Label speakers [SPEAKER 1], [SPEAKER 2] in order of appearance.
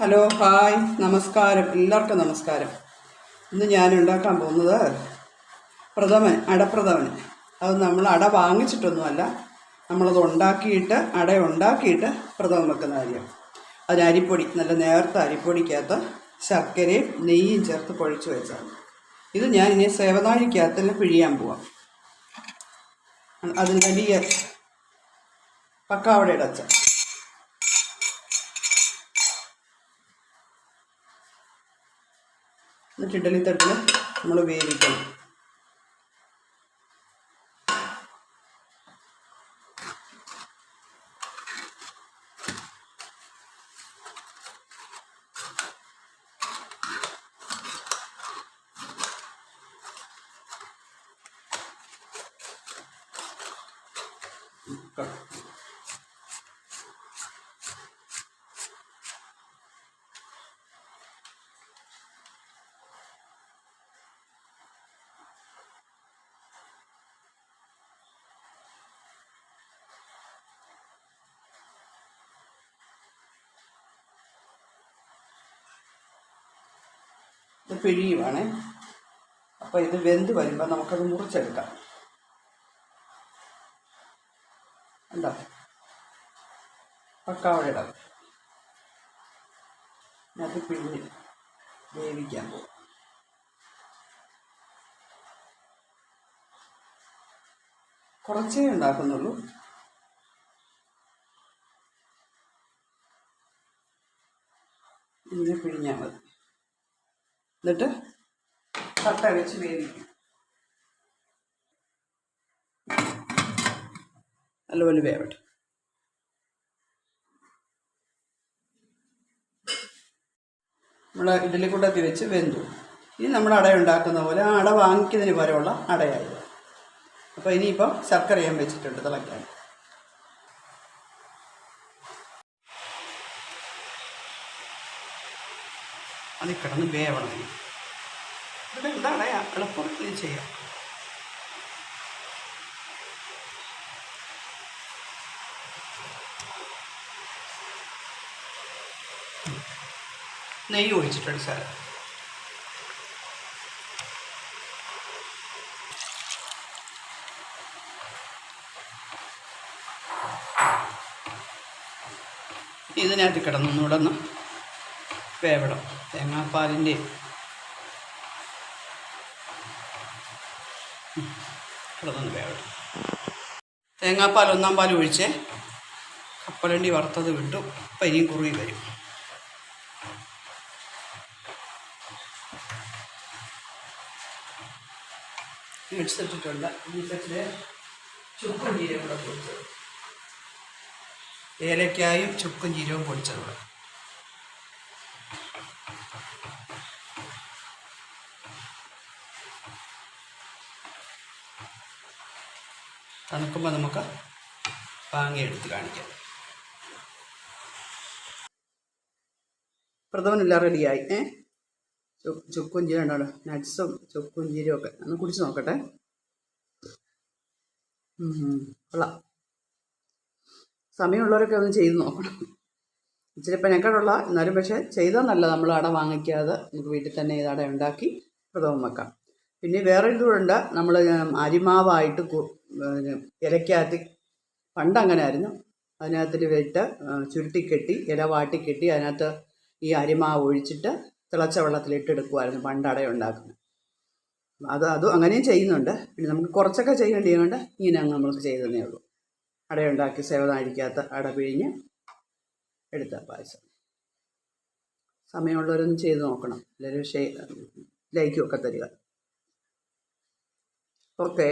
[SPEAKER 1] Hello hi നമസ്കാരം, എല്ലാവർക്കും നമസ്കാരം. ഇന്ന് ഞാൻ ഉണ്ടാക്കാൻ പോകുന്നത് അടപ്രഥമൻ. അത് നമ്മൾ അട വാങ്ങിച്ചിട്ടൊന്നുമല്ല, നമ്മളത് അട ഉണ്ടാക്കിയിട്ട് പ്രഥമൻ വെക്കുന്ന കാര്യം. അതിന് അരിപ്പൊടി, നല്ല നേർത്ത അരിപ്പൊടിക്കകത്ത് ശർക്കരയും നെയ്യും ചേർത്ത് കുഴച്ച് വെച്ചാണ്. ഇത് ഞാൻ ഇനി സേവനാഴിക്കകത്തെല്ലാം പിഴിയാൻ പോവാം. അതിന് വലിയ പക്കാവടയുടെ അച്ച എന്നിട്ട് ഇഡലി തട്ടിൽ നമ്മൾ വേവിക്കണം. ഇത് പിഴിയുവാണേ. അപ്പോൾ ഇത് വെന്ത് വരുമ്പോൾ നമുക്കത് മുറിച്ചെടുക്കാം. ഉണ്ടോ, പക്കാവട ഇടാം. അത് പിഴിഞ്ഞ് വേവിക്കാൻ പോകും. കുറച്ചേ ഉണ്ടാക്കുന്നുള്ളൂ. ഇങ്ങനെ പിഴിഞ്ഞാൽ മതി. എന്നിട്ട് തട്ട വെച്ച് വേവിക്കും. നല്ലപോലെ വേവട്ടെ. നമ്മൾ ഇഡലിക്കുട്ടത്തിൽ വെച്ച് വെന്തു. ഇനി നമ്മൾ അട ഉണ്ടാക്കുന്ന പോലെ ആ അട വാങ്ങിക്കുന്നതിന് പകരമുള്ള അടയായി. അപ്പോൾ ഇനിയിപ്പോൾ ശർക്കര ഞാൻ വെച്ചിട്ടുണ്ട് തിളയ്ക്കാൻ. അതിൽ കിടന്ന് വേവണം. ഇവിടെ എന്താ അടയാ, എളുപ്പത്തിൽ ചെയ്യാം. നെയ്യ് ഒഴിച്ചിട്ടുണ്ട് സാർ. ഇതിനകത്ത് കിടന്നൊന്നുകൂടെ ഒന്ന് വേവണം. തേങ്ങാപ്പാലിൻ്റെ കിടന്നൊന്ന് വേവണം. തേങ്ങാപ്പാൽ 1-ാം പാൽ ഒഴിച്ച് കപ്പലണ്ടി വറുത്തത് വിട്ടു. പരിയും കുറുകി വരും. ഇട്ടിട്ടുണ്ട്. ഇതിൽ ചുക്കും ജീരകം കൂടെ പൊടിച്ചത്, ഏലക്കായും ചുക്കും ജീരകവും പൊടിച്ചത് കൂടെ. തണുക്കുമ്പോൾ നമുക്ക് വാങ്ങിയെടുത്ത് കാണിക്കാം. പ്രഥമനെല്ലാം റെഡിയായി. ചുക്കും ജീരകം ഉണ്ടോ, നട്ട്സും ചുക്കും ജീരകം ഒക്കെ ഒന്ന് കുടിച്ച് നോക്കട്ടെ. കൊള്ളാം. സമയമുള്ളവരൊക്കെ ഒന്ന് ചെയ്ത് നോക്കണം. ഇച്ചിരി പെനക്കടുള്ള എന്നാലും, പക്ഷേ ചെയ്താൽ നല്ല. നമ്മൾ അട വാങ്ങിക്കാതെ നമുക്ക് വീട്ടിൽ തന്നെ ഇത് അട ഉണ്ടാക്കി പ്രഥമൻ വെക്കാം. പിന്നെ വേറെ ഇതുകൊണ്ട് നമ്മൾ അരിമാവായിട്ട് ഇലക്കകത്ത് പണ്ട് അങ്ങനെ ആയിരുന്നു. അതിനകത്തിൽ വിട്ട് ചുരുട്ടിക്കെട്ടി ഇല വാട്ടിക്കെട്ടി അതിനകത്ത് ഈ അരിമാവ് ഒഴിച്ചിട്ട് തിളച്ച വെള്ളത്തിലിട്ടെടുക്കുമായിരുന്നു പണ്ട് അട ഉണ്ടാക്കുന്നത്. അതും അങ്ങനെയും ചെയ്യുന്നുണ്ട്. പിന്നെ നമുക്ക് കുറച്ചൊക്കെ ചെയ്യേണ്ടതുകൊണ്ട് ഇങ്ങനെ നമ്മൾക്ക് ചെയ്തതേ ഉള്ളൂ. അടയുണ്ടാക്കി സേവനാഴിക്കകത്ത് അട പിഴിഞ്ഞ് എടുത്ത പായസം. സമയമുള്ളവരൊന്നും ചെയ്ത് നോക്കണം. എല്ലാവരും ലൈക്കും ഒക്കെ തരിക. ഓക്കേ.